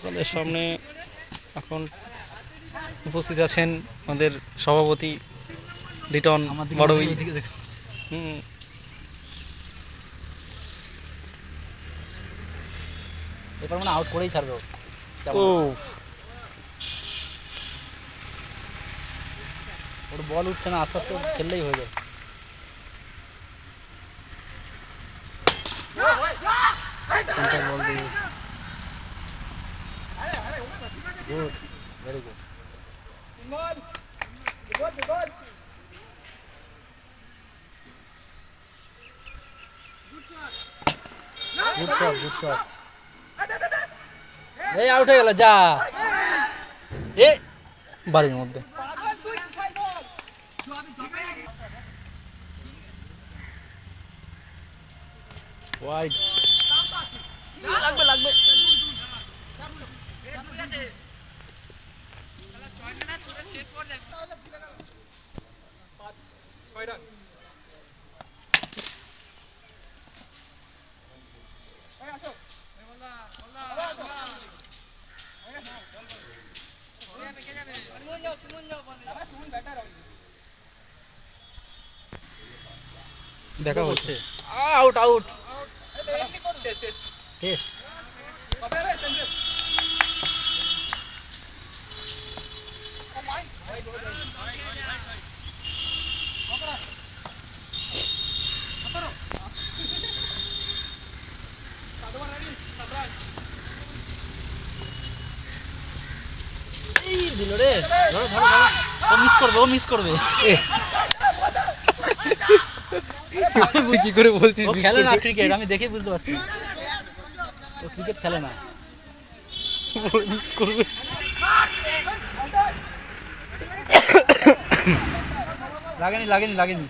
আপনাদের সামনে এখন উপস্থিত আছেন আমাদের সভাপতি লিটন বড়ই। এবার মানে আউট করেই ছাড়বে। ওর বল উঠছে না, আস্তে আস্তে খেললেই হয়ে যায়। বল দিয়ে good, very good. Good shot, good shot. এই আউট হয়ে গেল, যা এ বাড়ির মধ্যে। ওয়াইড লাগবে লাগবে। দেখা হচ্ছে। Out out. টেস্ট দিল রে। ধরো ধরো ধরো, ও মিস করবে, ও মিস করবে। তুই কি করে বলছিস? ও খেলে না ক্রিকেট, আমি দেখেই বুঝতে পারছি ও ক্রিকেট খেলে না। মিস করবে। লাগেনি লাগেনি লাগেনি।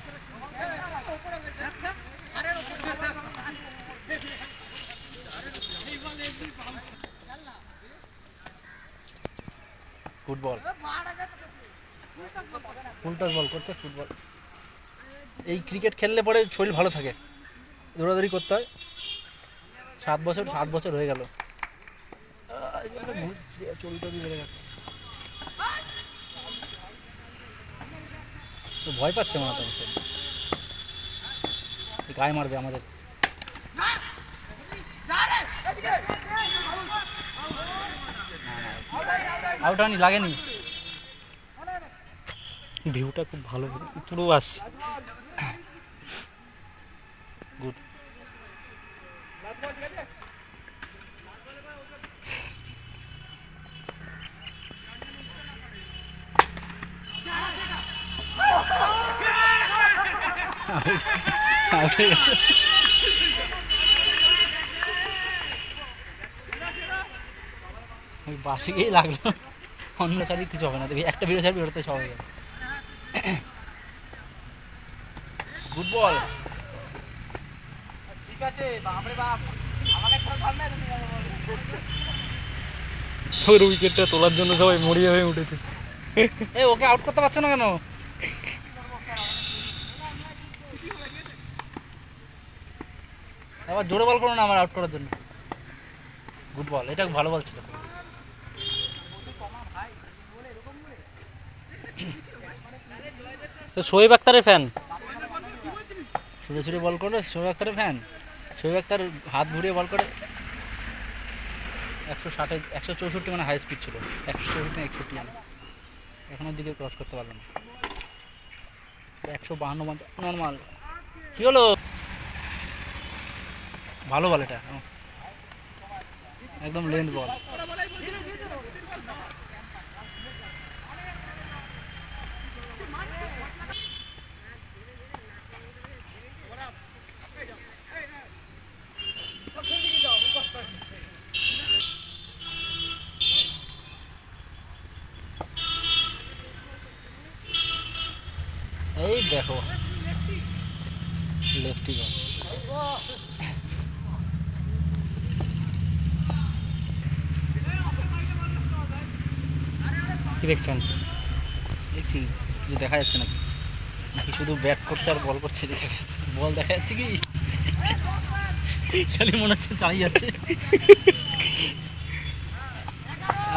ফুটবল, ফুলটস বল করছে ফুটবল। এই ক্রিকেট খেললে পরে শরীর ভালো থাকে, দৌড়াদৌড়ি করতে হয়। 7 বছর হয়ে গেল, চর্বি বেড়ে গেছে। তো ভয় পাচ্ছে মনে হয়, গায়ে মারবে আমাদের। আউট হয়নি, লাগেনি। ভিউটা খুব ভালো, পুরো আসছে। গুড। আউট হয়ে গেছে। ওই বাসে গিয়েই লাগলো, অন্য সাইডে কিছু হবে না। দেখি একটা বিরো সাইড বেরোতে সব হয়ে যাবে। Good ball. ঠিক আছে বাপরে বাপ, আমাকে ছাড়া থাম না। ওর উইকেটটা তোলার জন্য সবাই মরিয়া হয়ে উঠেছে। এই ওকে আউট করতে পারছো না কেন? আবার জোরে বল করো না আমার আউট করার জন্য। গুড বল, এটা ভালো বল ছিল। শোয়েব আক্তারের ফ্যান। ছুড়ে ছুড়ে বল করে শোয়েব আক্তারের ফ্যান। শোয়েব আক্তার হাত ঘুরিয়ে বল করে। 160 164 মানে হাই স্পিড ছিল। 164 61 মানে এখনোর দিকে ক্রস করতে পারলাম না। 152 নর্মাল। কি হলো? ভালো বল এটা, একদম লেন্থ বল। এই দেখো লেফটি বল। কি দেখছেন? দেখছি কিছু দেখা যাচ্ছে নাকি, নাকি শুধু ব্যাট করছে আর বল করছে দেখা যাচ্ছে? বল দেখা যাচ্ছে কি খালি মনে হচ্ছে চালিয়ে যাচ্ছে।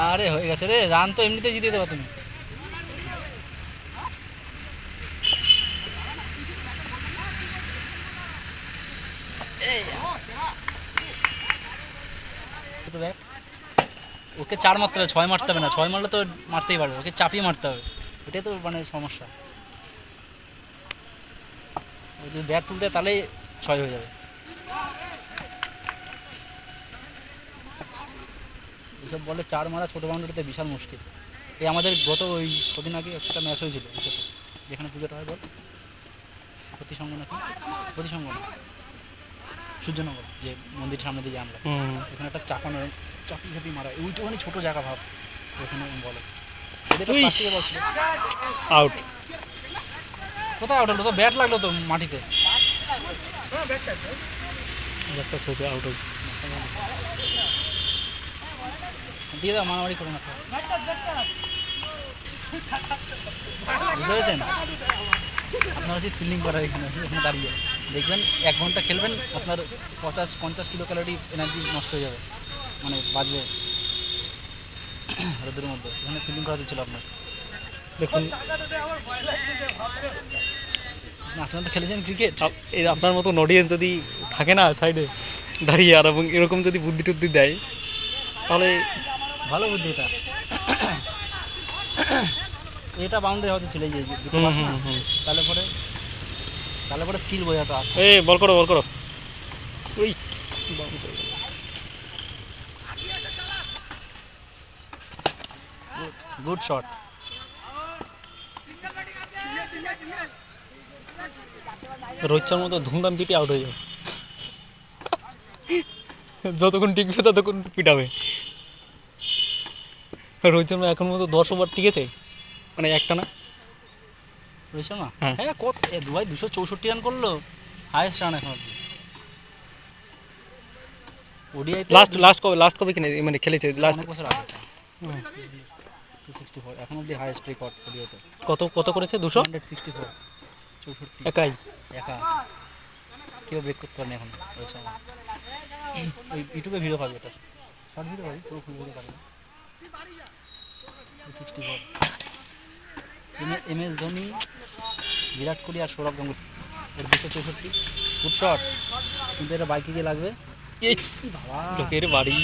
আরে হয়ে গেছে রে, রান তো এমনিতে জিতে দেবা তুমি। ওকে 4 মারতে হবে, 6 মারতে হবে না, 6 মারলে তো মারতেই পারবে, ওকে চাপিয়ে মারতে হবে, এটাই তো মানে সমস্যা। ও যদি ব্যাট তুলতে তাহলেই 6 হয়ে যাবে। এইসব বলে 4 মারা ছোটো বাউন্ডারিতে বিশাল মুশকিল। এই আমাদের গত ওই কদিন আগে একটা ম্যাচ হয়েছিল এসব, যেখানে পুজোটা হয় বল, প্রতিসঙ্গ নাকি, প্রতিসঙ্গ না, সূর্যনগর, যে মন্দির সামনে দিয়ে আমরা, এখানে একটা চাপানো চাপি চাপি মারা, ওইটুখানি ছোটো জায়গা ভাব, ওখানে বলে এদের বলছিল আউট। কোথায় আউট হলো? তো ব্যাট লাগলো তো মাটিতে। একটা ছোট আউট। দিয়ে দাও, মারামারি করো না তো। বুঝতে পেরেছেন? আপনারা হচ্ছে ফিল্ডিং করার এখানে এখানে দাঁড়িয়ে দেখবেন 1 ঘন্টা খেলবেন, আপনার 50 কিলো ক্যালোরি এনার্জি নষ্ট হয়ে যাবে, মানে বাঁচবে রোদের মধ্যে। এখানে ফিল্ডিং করাতে ছিল আপনার। দেখুন আসলে তো খেলেছেন ক্রিকেট। এই আপনার মতো অডিয়েন্স যদি থাকে না সাইডে দাঁড়িয়ে, আর এবং এরকম যদি বুদ্ধি টুদ্ধি দেয়, তাহলে ভালো বুদ্ধি এটা। এটা বাউন্ডারি হয়তো ছিল, এই যে দুটো পাস না, তাহলে পরে স্কিল বোঝাতো আসতো। এই বল করো বল করো। ওই গুড শট। রোহিত শর্মা তো ধুমধাম পিটে আউট হয়ে যাবে, যতক্ষণ টিকবে ততক্ষণ পিটাবে। রোহিত শর্মা এখন মতো 10 ওভার টিকেছে, মানে একটা না। রোহিত শর্মা হ্যাঁ। হ্যাঁ, কত দুবাই 264 রান করলো, হাইয়েস্ট রান এখন অব্দি ওডিআইতে। লাস্ট কবে কিনে মানে খেলেছে লাস্ট? অনেক বছর আগে, 264 এখন অব্দি হাইয়েস্ট রেকর্ড ওডিআইতে। কত করেছে? 200 164, 64 একাই। একা কেউ ব্রেক করতে পারেনি এখন রোহিত শর্মা। ওই ইউটিউবে ভিডিও পাবে, এটা শর্ট ভিডিও পাবে, পুরো ফুল ভিডিও পাবে না। 264 MS ধোনি, বিরাট কোহলি আর সৌরভ গাঙ্গুলি, এর 264 ফুট শট। কিন্তু এটা বাইকে গিয়ে লাগবে। এই বাবা লোকের বাড়ি।